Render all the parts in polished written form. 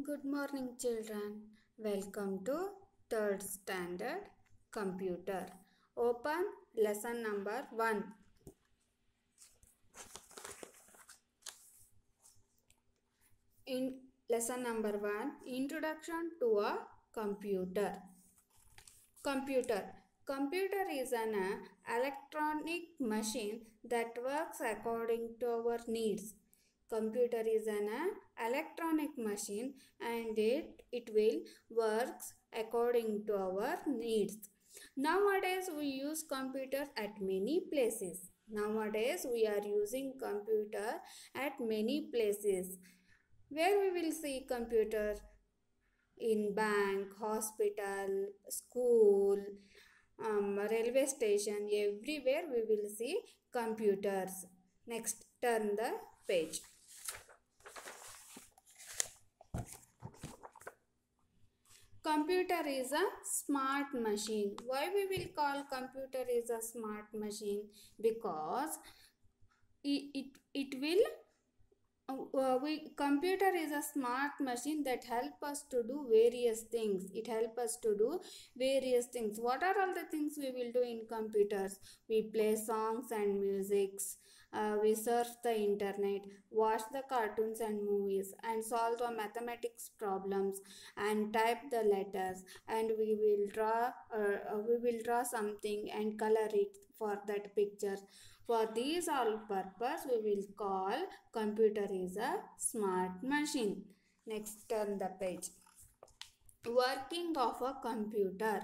Good morning, children. Welcome to third standard computer. Open lesson number 1. In lesson number 1, introduction to a computer. Computer. Computer is an electronic machine that works according to our needs. Computer is an electronic machine and it will works according to our needs. Nowadays we use computer at many places. Nowadays we are using computer at many places. Where we will see computer? In bank, hospital, school, railway station, everywhere we will see computers. Next, turn the page. Computer is a smart machine. Why we will call computer is a smart machine? Because it will computer is a smart machine that help us to do various things. It help us to do various things. What are all the things we will do in computers? We play songs and musics, we surf the internet, watch the cartoons and movies, and solve the mathematics problems, and type the letters, and we will draw something and color it for that picture. For these all purpose, we will call computer is a smart machine. Next, turn the page. Working of a computer.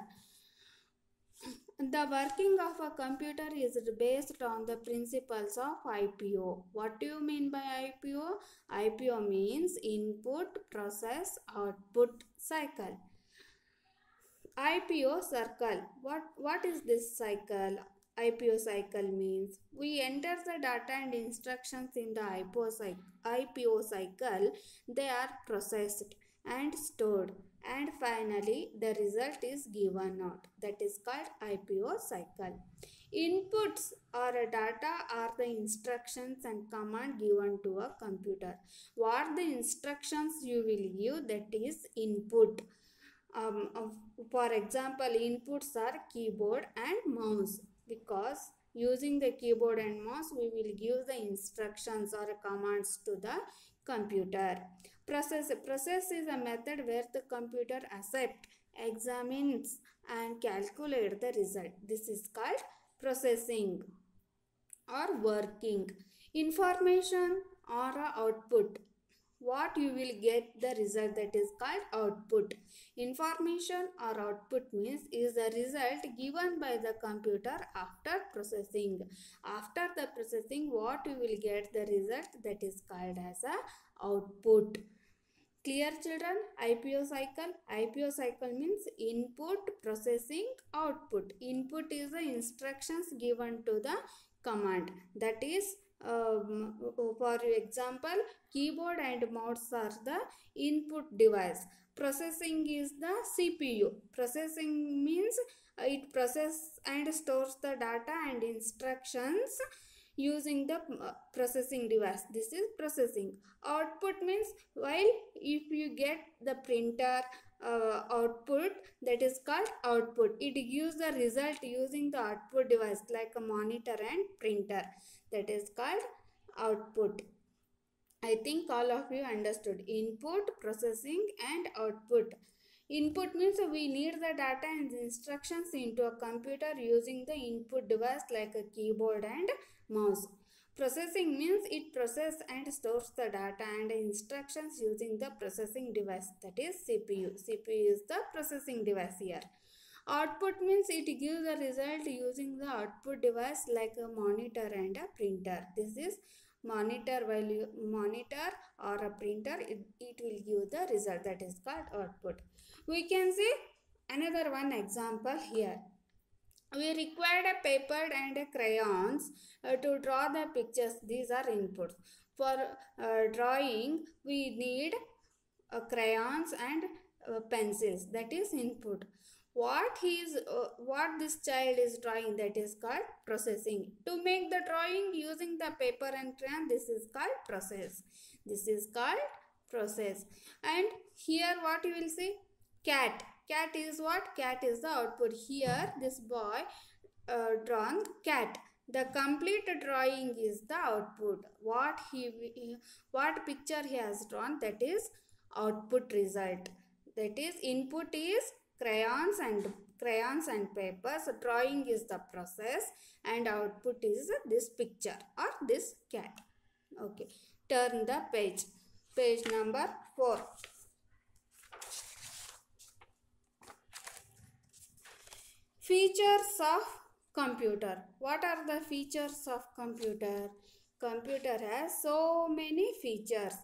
The working of a computer is based on the principles of IPO. What do you mean by IPO? IPO means input, process, output, cycle. IPO cycle. What is this cycle? IPO cycle means we enter the data and instructions in the IPO cycle. They are processed and stored, and finally the result is given out. That is called IPO cycle. Inputs or data are the instructions and command given to a computer. What the instructions you will give, that is input. For example, inputs are keyboard and mouse, because using the keyboard and mouse we will give the instructions or commands to the computer. Process is a method where the computer accepts, examines and calculates the result. This is called processing or working. Information or output, what you will get the result, that is called output. Information or output means is the result given by the computer after processing. After the processing, what you will get the result, that is called as a output. Clear, children? IPO cycle. IPO cycle means input, processing, output. Input is the instructions given to the command. That is, for example, keyboard and mouse are the input device. Processing is the CPU. Processing means it processes and stores the data and instructions using the processing device. This is processing. Output means, while if you get the printer output, that is called output. It gives the result using the output device like a monitor and printer. That is called output. I think all of you understood. Input, processing and output. Input means we need the data and instructions into a computer using the input device like a keyboard and mouse. Processing means it processes and stores the data and instructions using the processing device, that is CPU. CPU is the processing device here. Output means it gives the result using the output device like a monitor and a printer. This is monitor. While you monitor or a printer, it will give the result, that is called output. We can see another one example here. We required a paper and a crayons to draw the pictures. These are inputs. For drawing, we need crayons and pencils. That is input. What this child is drawing, that is called processing. To make the drawing using the paper and crayon, this is called process. This is called process. And here what you will see? Cat. Cat is what? Cat is the output. Here this boy drawn cat. The complete drawing is the output. What picture he has drawn, that is output result. That is, input is crayons and papers. Drawing is the process and output is this picture or this cat. Okay, turn the page. Page number 4. Features of computer. What are the features of computer? Computer has so many features: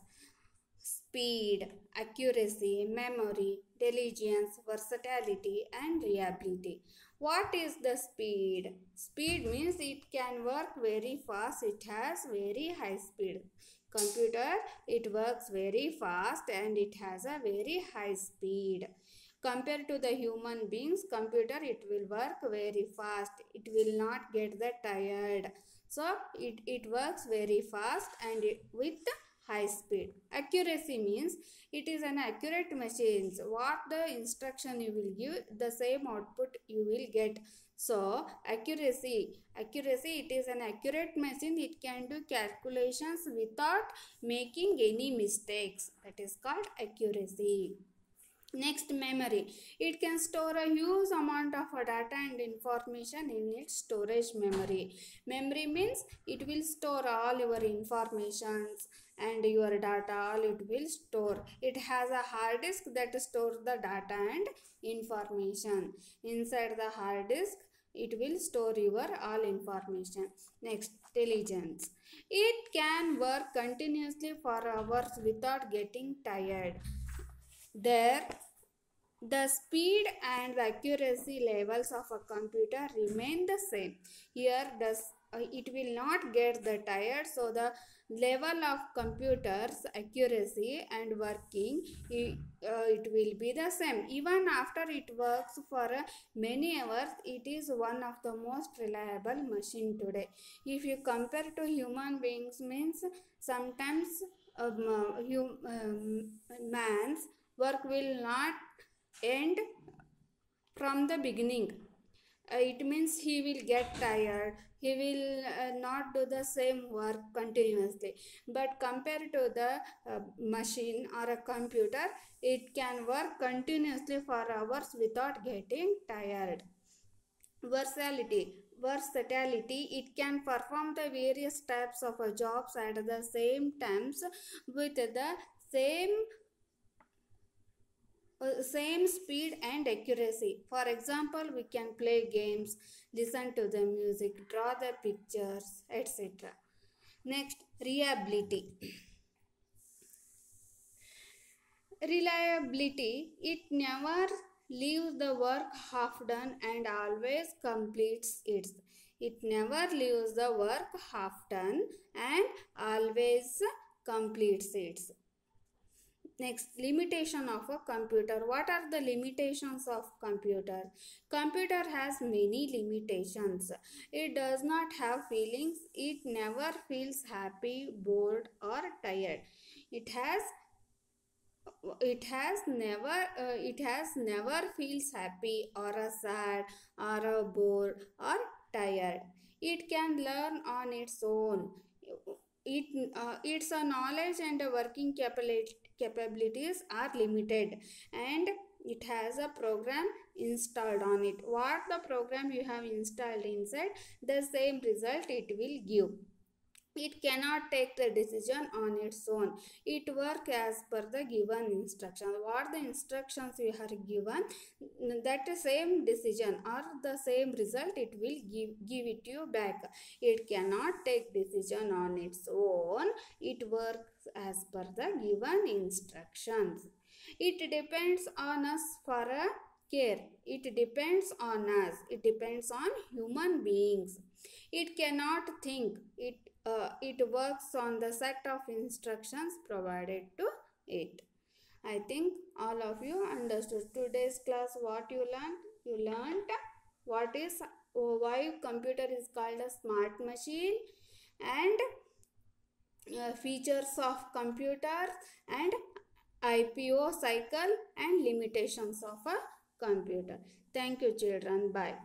speed, accuracy, memory, diligence, versatility, and reliability. What is the speed? Speed means it can work very fast. It has very high speed. Computer, it works very fast and it has a very high speed. Compared to the human beings, computer, it will work very fast. It will not get that tired. So it works very fast and with high speed. Accuracy means it is an accurate machine. What the instruction you will give, the same output you will get. So accuracy, it is an accurate machine. It can do calculations without making any mistakes. That is called accuracy. Next, memory. It can store a huge amount of data and information in its storage memory. Memory means it will store all your informations and your data, all it will store. It has a hard disk that stores the data and information. Inside the hard disk, it will store your all information. Next, diligence. It can work continuously for hours without getting tired. There, the speed and the accuracy levels of a computer remain the same. Here, it will not get the tired, so the level of computer's accuracy and working, it will be the same. Even after it works for many hours, it is one of the most reliable machine today. If you compare to human beings, means sometimes man's work will not end from the beginning. It means he will get tired. He will not do the same work continuously. But compared to the machine or a computer, it can work continuously for hours without getting tired. Versatility, it can perform the various types of jobs at the same times with the same speed and accuracy. For example, we can play games, listen to the music, draw the pictures, etc. Next, reliability. Reliability, it never leaves the work half done and always completes it. It never leaves the work half done and always completes it. Next, limitation of a computer. What are the limitations of computer? Computer has many limitations. It does not have feelings. It never feels happy, bored or tired. It never feels happy or sad or bored or tired. It can learn on its own. Its knowledge and working capabilities are limited, and it has a program installed on it. What the program you have installed inside, the same result it will give. It cannot take the decision on its own. It works as per the given instruction. What the instructions you are given, that same decision or the same result it will give it you back. It cannot take decision on its own. It works as per the given instructions. It depends on us for a care. It depends on us. It depends on human beings. It cannot think. It works on the set of instructions provided to it. I think all of you understood today's class. What you learned? You learned why computer is called a smart machine, and features of computer, and IPO cycle and limitations of a computer. Thank you children. Bye.